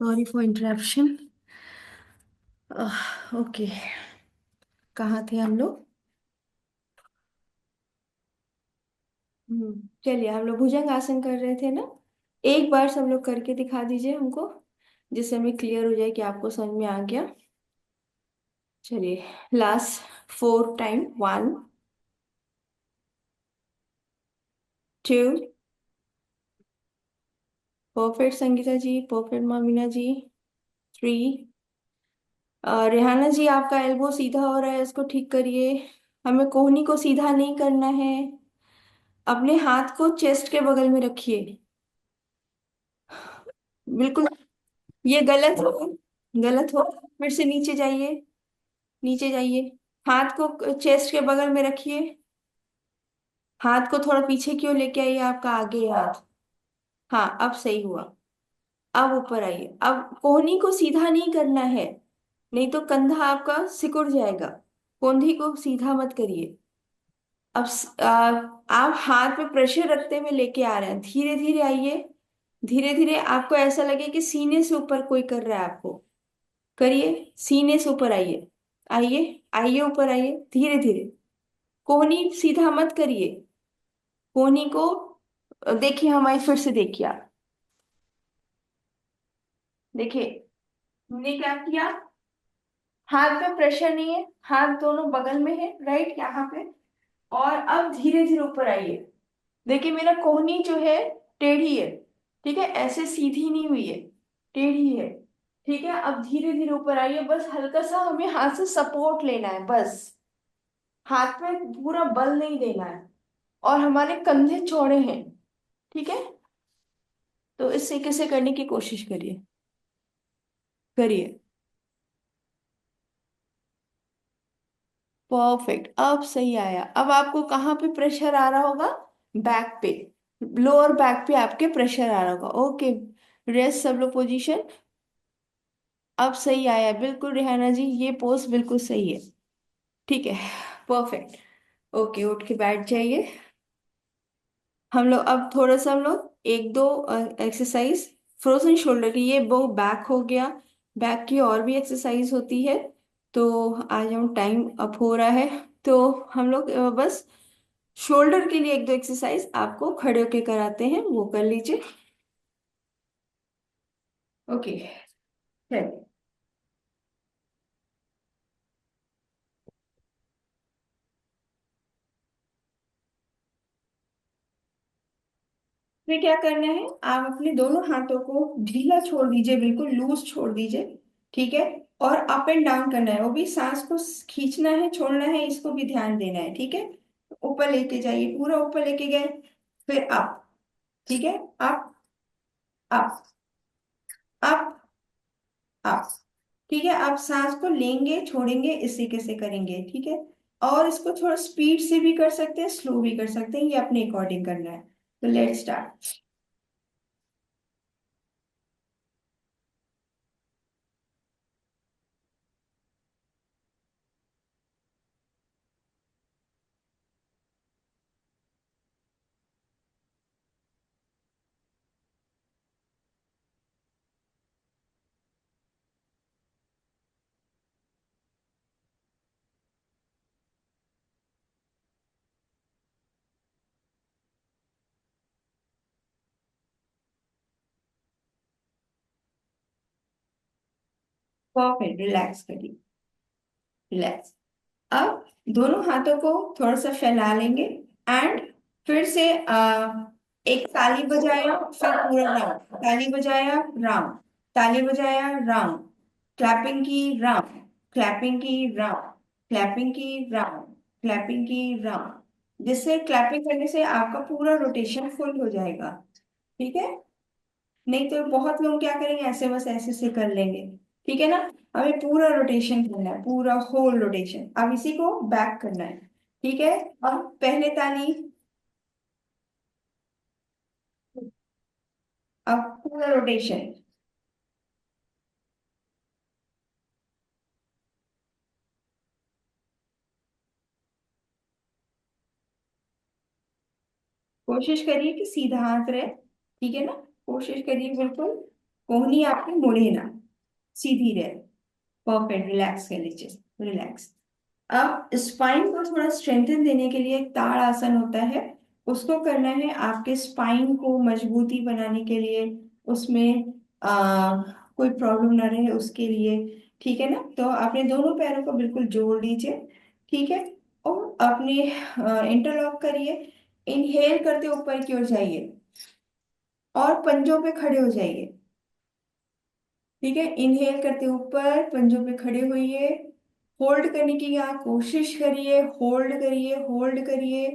Sorry for interruption. ओके, कहाँ थे हम लोग? चलिए, हम लोग भुजंग आसन कर रहे थे ना। एक बार सब लोग करके दिखा दीजिए हमको, जिससे हमें क्लियर हो जाए कि आपको समझ में आ गया। चलिए, last 4 time. 1, 2। Perfect Sangeeta ji, perfect मामिना जी। 3। रेहाना जी, आपका एल्बो सीधा हो रहा है, इसको ठीक करिए। हमें कोहनी को सीधा नहीं करना है। अपने हाथ को चेस्ट के बगल में रखिए। बिल्कुल। ये गलत हो, गलत हो। फिर से नीचे जाइए, नीचे जाइए। हाथ को चेस्ट के बगल में रखिए। हाथ को थोड़ा पीछे क्यों लेके आइए, आपका आगे है हाथ। हाँ, अब सही हुआ। अब ऊपर आइए। अब कोहनी को सीधा नहीं करना है, नहीं तो कंधा आपका सिकुड़ जाएगा। कोहनी को सीधा मत करिए। अब आप हाथ पे प्रेशर रखते हुए लेके आ रहे हैं, धीरे धीरे आइए। धीरे धीरे आपको ऐसा लगे कि सीने से ऊपर कोई कर रहा है आपको। करिए, सीने से ऊपर आइए। आइए, आइए ऊपर आइए, धीरे धीरे। कोहनी सीधा मत करिए। कोहनी को देखिए, हमारे फिर से देखिए आप। देखिए, हमने क्या किया। हाथ पे प्रेशर नहीं है, हाथ दोनों बगल में है, राइट, यहाँ पे। और अब धीरे धीरे ऊपर आइए। देखिए, मेरा कोहनी जो है टेढ़ी है, ठीक है, ऐसे सीधी नहीं हुई है, टेढ़ी है। ठीक है, अब धीरे धीरे ऊपर आइए, बस हल्का सा हमें हाथ से सपोर्ट लेना है, बस। हाथ में पूरा बल नहीं देना है। और हमारे कंधे चौड़े हैं, ठीक है, तो इस तरीके से करने की कोशिश करिए। करिए। परफेक्ट, अब सही आया। अब आपको कहाँ पे प्रेशर आ रहा होगा? बैक पे। लोअर बैक पे आपके प्रेशर आ रहा होगा। ओके, रेस्ट सब लोग पोजीशन। अब सही आया बिल्कुल रेहाना जी, ये पोज बिल्कुल सही है। ठीक है, परफेक्ट। ओके, उठ के बैठ जाइए। हम लोग अब थोड़ा सा हम लोग एक दो एक्सरसाइज फ्रोजन शोल्डर की, ये वो बैक हो गया। बैक की और भी एक्सरसाइज होती है। तो आज हम टाइम अप हो रहा है, तो हम लोग बस शोल्डर के लिए एक दो एक्सरसाइज आपको खड़े होके कराते हैं, वो कर लीजिए। ओके, चलिए। फिर क्या करना है, आप अपने दोनों हाथों को ढीला छोड़ दीजिए, बिल्कुल लूज छोड़ दीजिए। ठीक है, और अप एंड डाउन करना है, वो भी सांस को खींचना है छोड़ना है, इसको भी ध्यान देना है। ठीक है, ऊपर लेके जाइए, पूरा ऊपर लेके गए, फिर अप। ठीक है, अप अप अप अप। ठीक है, आप सांस को लेंगे छोड़ेंगे इस तरीके से करेंगे। ठीक है, और इसको थोड़ा स्पीड से भी कर सकते हैं, स्लो भी कर सकते हैं, ये अपने अकॉर्डिंग करना है। तो लेट्स स्टार्ट। परफेक्ट, रिलैक्स करिए, रिलैक्स। अब दोनों हाथों को थोड़ा सा फैला लेंगे, एंड फिर से एक ताली बजाया, फिर पूरा राउंड, ताली बजाया राउंड, ताली बजाया राउंड, क्लैपिंग की राउंड, क्लैपिंग की राउंड, क्लैपिंग की राउंड, क्लैपिंग की राउंड, जिससे क्लैपिंग करने से आपका पूरा रोटेशन फुल हो जाएगा। ठीक है, नहीं तो बहुत लोग क्या करेंगे, ऐसे बस ऐसे से कर लेंगे। ठीक है ना, हमें पूरा रोटेशन करना है, पूरा होल रोटेशन। अब इसी को बैक करना है। ठीक है, अब पहले ताली, अब पूरा रोटेशन। कोशिश करिए कि सीधा हाथ रहे। ठीक है ना, कोशिश करिए बिल्कुल कोहनी आपकी मुड़े ना, सीधी रहे। परफेक्ट, रिलैक्स कर लीजिए, रिलैक्स। अब स्पाइन को थोड़ा स्ट्रेंथन देने के लिए एक ताड़ आसन होता है, उसको करना है आपके स्पाइन को मजबूती बनाने के लिए। उसमें कोई प्रॉब्लम ना रहे उसके लिए। ठीक है ना, तो अपने दोनों पैरों को बिल्कुल जोड़ लीजिए। ठीक है, और अपने इंटरलॉक करिए। इनहेल करते ऊपर की ओर जाइए, और पंजों पे खड़े हो जाइए। ठीक है, इनहेल करते ऊपर, पंजों पे खड़े होइए। होल्ड करने की यहाँ कोशिश करिए, होल्ड करिए, होल्ड करिए।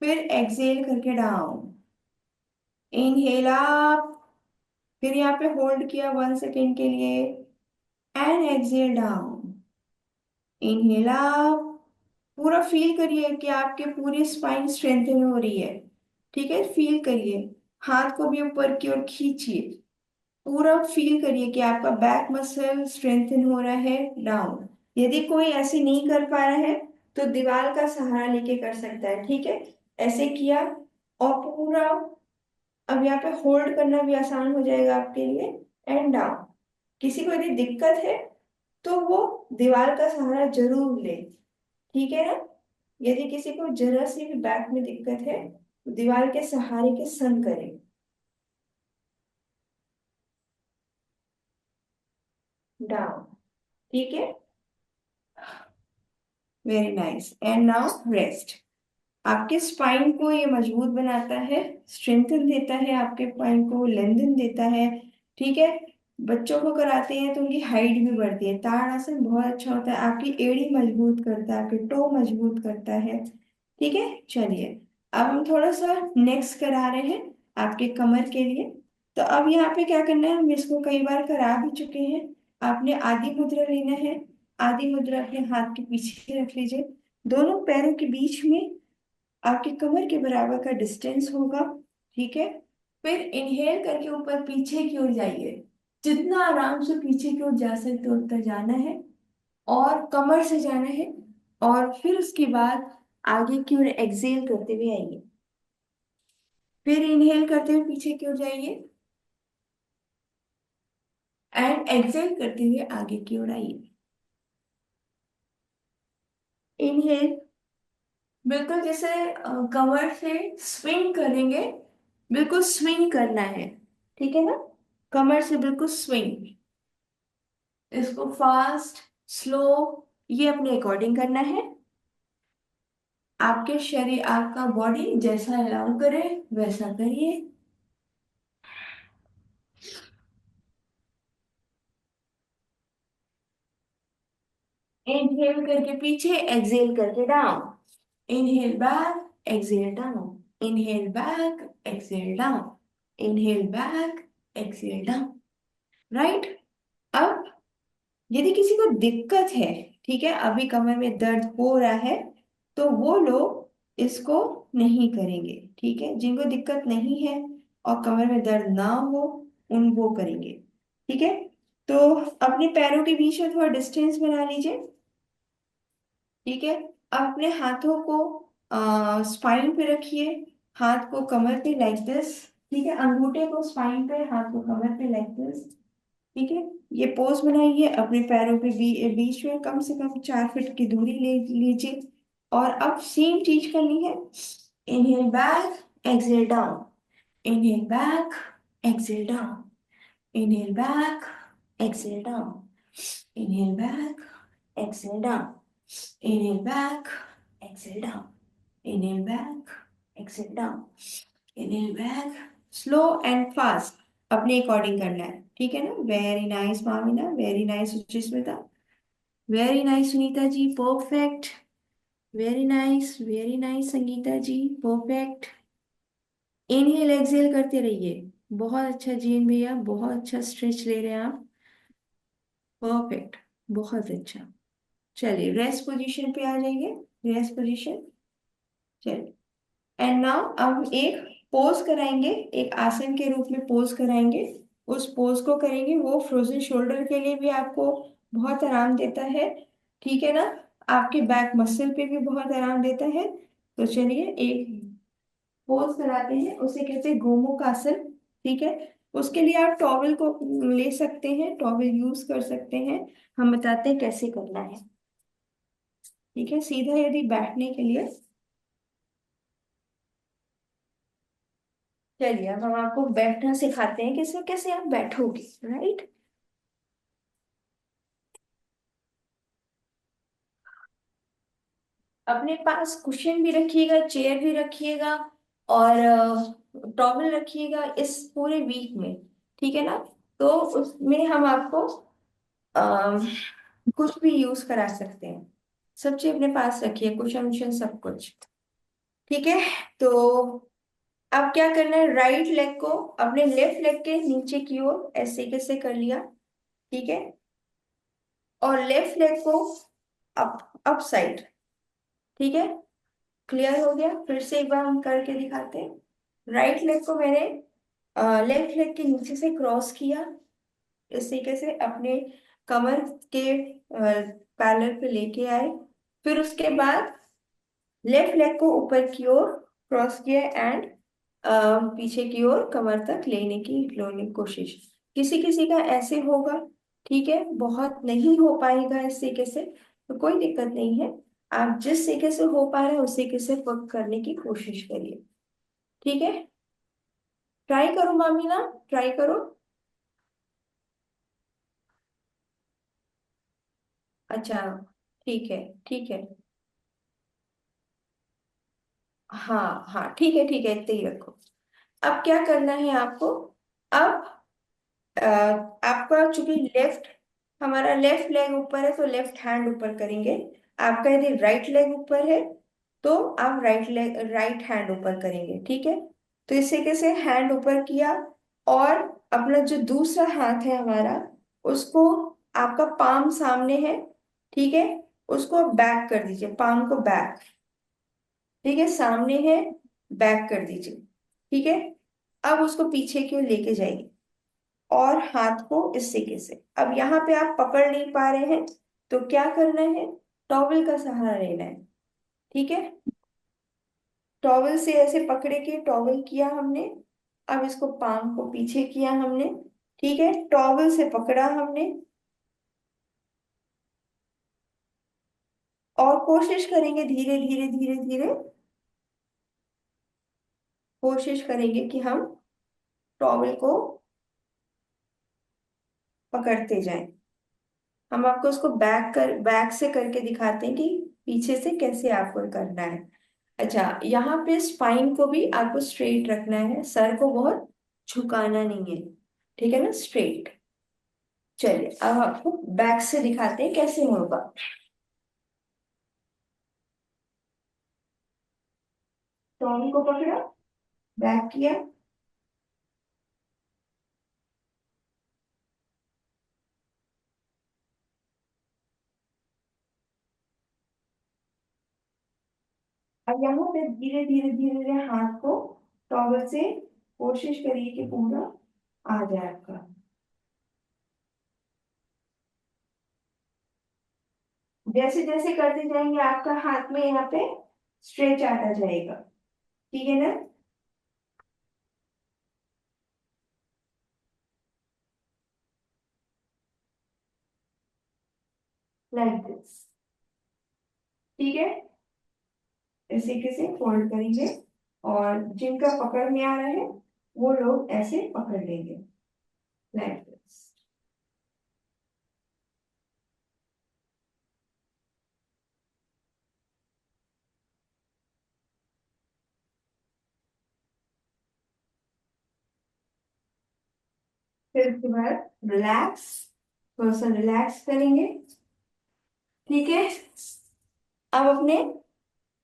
फिर एक्सेल करके डाउन, इनहेल अप, फिर यहाँ पे होल्ड किया 1 सेकेंड के लिए, and exhale down, inhale up. पूरा फील करिए कि आपके पूरी स्पाइन स्ट्रेंथन हो रही है। ठीक है, फील करिए, हाथ को भी ऊपर की ओर खींचिए। पूरा फील करिए कि आपका बैक मसल स्ट्रेंथन हो रहा है। डाउन। यदि कोई ऐसे नहीं कर पा रहा है, तो दीवार का सहारा लेके कर सकता है। ठीक है, ऐसे किया, और पूरा अब यहाँ पे होल्ड करना भी आसान हो जाएगा आपके लिए। And down. किसी को यदि दिक्कत है, तो वो दीवार का सहारा जरूर ले। ठीक है ना, यदि किसी को जरा सी भी बैक में दिक्कत है, तो दीवार के सहारे के संग करे। डाउन। ठीक है, very nice, and now rest. आपके स्पाइन को ये मजबूत बनाता है, स्ट्रेंथन देता है, आपके स्पाइन को लेंथन देता है। ठीक है, बच्चों को कराते हैं तो उनकी हाइट भी बढ़ती है। ताड़ आसन बहुत अच्छा होता है, आपकी एड़ी मजबूत करता है, आपके टो मजबूत करता है। ठीक है, चलिए अब हम थोड़ा सा नेक्स्ट करा रहे हैं। आपके कमर के लिए। तो अब यहाँ पे क्या करना है, हम इसको कई बार करा भी चुके हैं। आपने आदि मुद्रा लेना है। आदि मुद्रा अपने हाथ के पीछे रख लीजिए। दोनों पैरों के बीच में आपकी कमर के बराबर का डिस्टेंस होगा। ठीक है। फिर इनहेल करके ऊपर पीछे की ओर जाइए। जितना आराम से पीछे की ओर जा सकते हो उतना जाना है, और कमर से जाना है। और फिर उसके बाद आगे की ओर एक्सेल करते हुए आइए। फिर इनहेल करते हुए पीछे की ओर जाइए एंड एक्सेल करते हुए आगे की ओर आइए। इनहेल, बिल्कुल जैसे कमर से स्विंग करेंगे, बिल्कुल स्विंग करना है। ठीक है ना, कमर से बिल्कुल स्विंग। इसको फास्ट, स्लो, ये अपने अकॉर्डिंग करना है। आपके शरीर, आपका बॉडी जैसा अलाउ करे वैसा करिए। इनहेल करके पीछे, एक्सेल करके down. Inhale back, exhale down. Inhale back, exhale down. Inhale back, exhale down. Right. अब यदि किसी को दिक्कत है, ठीक है, अभी कमर में दर्द हो रहा है, तो वो लोग इसको नहीं करेंगे। ठीक है, जिनको दिक्कत नहीं है और कमर में दर्द ना हो, उन वो करेंगे। ठीक है। तो अपने पैरों के बीच में थोड़ा डिस्टेंस बना लीजिए। ठीक है। अब अपने हाथों को स्पाइन पे रखिए। हाथ को कमर पे लाइक दिस। ठीक है, अंगूठे को स्पाइन पे, हाथ को कमर पे लाइक दिस। ठीक है। ये पोज बनाइए, अपने पैरों के बीच में कम से कम 4 फीट की दूरी ले लीजिए। और अब सेम चीज करनी है। Inhale back, exhale down. Inhale back, exhale down. Inhale back, exhale down. Inhale back, exhale down. Inhale back, exhale down. Inhale back, exhale down. Inhale back, slow and fast. अपने अकॉर्डिंग करना है। ठीक है ना। Very nice Mamina, very nice Suchismita, very nice Sunita ji, perfect. Very nice Sangeeta ji, perfect. Inhale exhale करते रहिए। बहुत अच्छा जीन भैया, बहुत अच्छा स्ट्रेच ले रहे हैं आप। परफेक्ट, बहुत अच्छा। चलिए रेस्ट पोजीशन पे आ जाइए। Rest position. चलिए, एंड नाउ अब एक पोज कराएंगे, एक आसन के रूप में पोज कराएंगे। उस पोज को करेंगे, वो फ्रोजन शोल्डर के लिए भी आपको बहुत आराम देता है। ठीक है ना, आपके बैक मसल पे भी बहुत आराम देता है। तो चलिए एक पोज कराते हैं, उसे कहते हैं गोमुख आसन। ठीक है। उसके लिए आप टॉवल को ले सकते हैं, टॉवल यूज कर सकते हैं। हम बताते हैं कैसे करना है। ठीक है, सीधा यदि बैठने के लिए, चलिए अब हम आपको बैठना सिखाते हैं, कैसे कैसे आप बैठोगे। राइट। अपने पास कुशन भी रखिएगा, चेयर भी रखिएगा, और टॉवल रखिएगा इस पूरे वीक में। ठीक है ना। तो उसमें हम आपको अ, कुछ भी यूज करा सकते हैं। सब चीज अपने पास रखिए, कुशन उशन सब कुछ। ठीक है। तो अब क्या करना है, राइट लेग को अपने लेफ्ट लेग के नीचे की ओर ऐसे कैसे कर लिया। ठीक है। और लेफ्ट लेग को अप साइड। ठीक है, क्लियर हो गया। फिर से एक बार हम करके दिखाते हैं। राइट लेग को मैंने लेफ्ट लेग के नीचे से क्रॉस किया, इस तरीके से अपने कमर के पैरेलल पे लेके आए। फिर उसके बाद लेफ्ट लेग को ऊपर की ओर क्रॉस किया एंड पीछे की ओर कमर तक लेने की कोशिश। किसी किसी का ऐसे होगा। ठीक है, बहुत नहीं हो पाएगा इस तरीके से, तो कोई दिक्कत नहीं है। आप जिस तरीके से हो पा रहे हैं उस तरीके से वर्क करने की कोशिश करिए। ठीक है, ट्राई करो मामीना, ट्राई करो। अच्छा, ठीक है, ठीक है। हाँ हाँ, ठीक है ठीक है, इतने ही रखो। अब क्या करना है आपको। अब आपका चूंकि लेफ्ट, हमारा लेफ्ट लेग ऊपर है तो लेफ्ट हैंड ऊपर करेंगे। आपका यदि राइट लेग ऊपर है तो आप राइट हैंड ऊपर करेंगे। ठीक है। तो इस तरीके से हैंड ऊपर किया, और अपना जो दूसरा हाथ है हमारा, उसको, आपका पाम सामने है, ठीक है, उसको बैक कर दीजिए, पाम को बैक, ठीक है, सामने है, बैक कर दीजिए, ठीक है। अब उसको पीछे की ओर लेके जाइए, और हाथ को इस तरीके से, अब यहाँ पे आप पकड़ नहीं पा रहे हैं, तो क्या करना है, टॉवल का सहारा लेना है, ठीक है। टॉवल से ऐसे पकड़े के टॉवल किया हमने, अब इसको पाम को पीछे किया हमने, ठीक है, टॉवल से पकड़ा हमने, और कोशिश करेंगे धीरे धीरे धीरे धीरे, कोशिश करेंगे कि हम टॉवल को पकड़ते जाएं। हम आपको उसको बैक से करके दिखाते हैं कि पीछे से कैसे आपको करना है। अच्छा, यहाँ पे स्पाइन को भी आपको स्ट्रेट रखना है, सर को बहुत झुकाना नहीं है, ठीक है ना, स्ट्रेट। चलिए अब आपको बैक से दिखाते हैं कैसे होगा। टॉम को पकड़ा, बैक किया, अब यहाँ पे धीरे धीरे धीरे धीरे हाथ को टॉवल से कोशिश करिए कि पूरा आ जाए आपका। जैसे जैसे करते जाएंगे आपका हाथ में यहाँ पे स्ट्रेच आता जाएगा, ठीक है ना। लाइक दिस, ठीक है, इस तरीके से फोल्ड करेंगे, और जिनका पकड़ में आ रहा है वो लोग ऐसे पकड़ लेंगे, लाइक दिस। फिर उसके बाद रिलैक्स, थोड़ा सा रिलैक्स करेंगे, ठीक है। अब अपने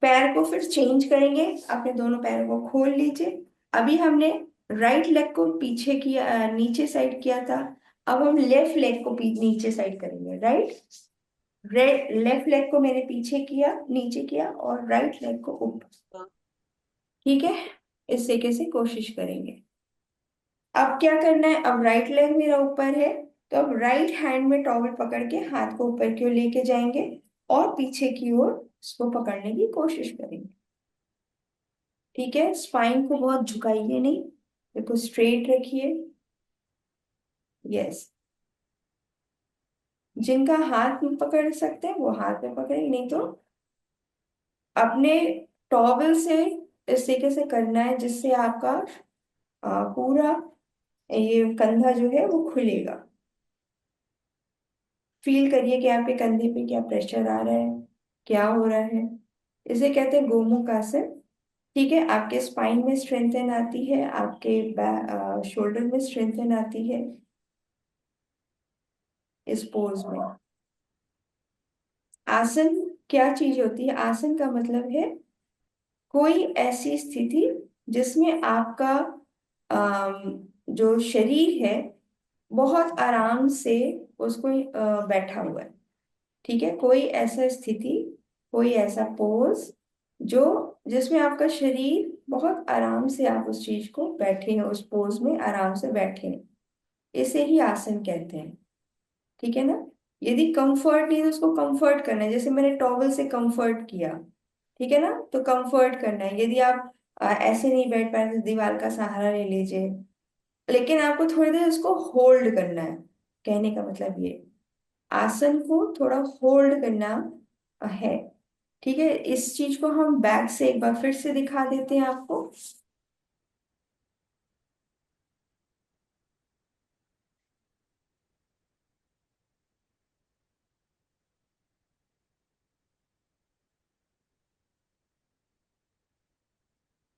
पैर को फिर चेंज करेंगे, अपने दोनों पैरों को खोल लीजिए। अभी हमने राइट लेग को पीछे किया, नीचे साइड किया था, अब हम लेफ्ट लेग को नीचे साइड करेंगे, राइट। लेफ्ट लेग को मैंने पीछे किया, नीचे किया, और राइट लेग को ऊपर, ठीक है। इस तरीके से कोशिश करेंगे। अब क्या करना है, अब राइट लेग मेरा ऊपर है, तो अब राइट हैंड में टॉवल पकड़ के हाथ को ऊपर की ओर लेके जाएंगे, और पीछे की ओर इसको पकड़ने की कोशिश करेंगे, ठीक है। स्पाइन को बहुत झुकाइए नहीं, देखो स्ट्रेट रखिए, यस। जिनका हाथ में पकड़ सकते हैं वो हाथ में पकड़े, नहीं तो अपने टॉवल से इस तरीके से करना है जिससे आपका पूरा ये कंधा जो है वो खुलेगा। फील करिए कि आपके कंधे पे क्या प्रेशर आ रहा है, क्या हो रहा है। इसे कहते हैं गोमुख आसन, ठीक है। आपके स्पाइन में स्ट्रेंथन आती है, आपके शोल्डर में स्ट्रेंथन आती है इस पोज में। आसन क्या चीज होती है, आसन का मतलब है कोई ऐसी स्थिति जिसमें आपका जो शरीर है बहुत आराम से उसको बैठा हुआ है, ठीक है। कोई ऐसा स्थिति, कोई ऐसा पोज जो, जिसमें आपका शरीर बहुत आराम से, आप उस चीज को बैठे हैं, उस पोज में आराम से बैठे हैं, इसे ही आसन कहते हैं, ठीक है ना। यदि कंफर्ट नहीं है तो उसको कंफर्ट करना है, जैसे मैंने टॉवल से कंफर्ट किया, ठीक है ना, तो कंफर्ट करना है। यदि आप ऐसे नहीं बैठ पाए तो दीवार का सहारा ले लीजिए, लेकिन आपको थोड़ी देर उसको होल्ड करना है, कहने का मतलब ये, आसन को थोड़ा होल्ड करना है, ठीक है। इस चीज को हम बैक से एक बार फिर से दिखा देते हैं आपको।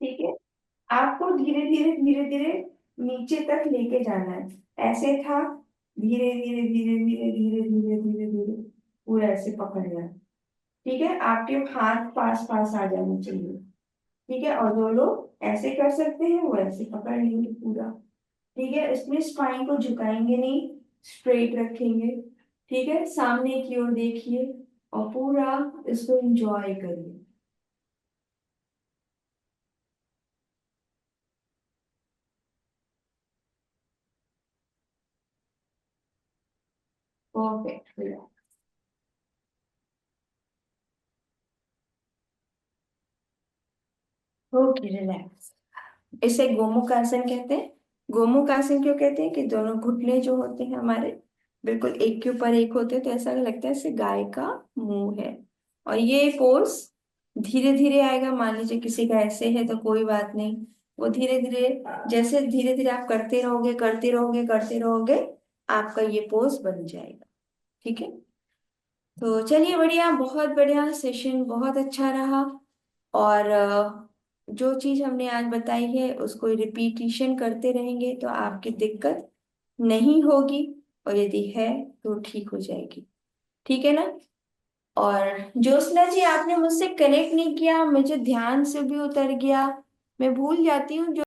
ठीक है, आपको धीरे धीरे धीरे धीरे नीचे तक लेके जाना है, ऐसे था, धीरे धीरे धीरे धीरे धीरे धीरे धीरे धीरे पूरा ऐसे पकड़ना है, ठीक है। आपके हाथ पास पास आ जाने चाहिए, ठीक है, और दो लोग ऐसे कर सकते हैं, वो ऐसे पकड़ लेंगे पूरा। ठीक है, इसमें स्पाइन को झुकाएंगे नहीं, स्ट्रेट रखेंगे। ठीक है, सामने की ओर देखिए और पूरा इसको एंजॉय करिए। परफेक्ट। Okay, relax. इसे गोमुख आसन कहते हैं। गोमुख आसन क्यों कहते हैं? कि दोनों घुटने जो होते हैं हमारे बिल्कुल एक के ऊपर एक होते हैं, तो ऐसा लगता है जैसे गाय का मुंह है। और ये पोज धीरे धीरे आएगा। मान लीजिए किसी का ऐसे है तो कोई बात नहीं, वो धीरे धीरे, जैसे धीरे धीरे आप करते रहोगे करते रहोगे करते रहोगे, आपका ये पोज बन जाएगा। ठीक है, तो चलिए, बढ़िया, बहुत बढ़िया सेशन, बहुत अच्छा रहा। और जो चीज हमने आज बताई है उसको रिपीटिशन करते रहेंगे तो आपकी दिक्कत नहीं होगी, और यदि है तो ठीक हो जाएगी। ठीक है ना? और ज्योत्सना जी, आपने मुझसे कनेक्ट नहीं किया, मुझे ध्यान से भी उतर गया, मैं भूल जाती हूँ जो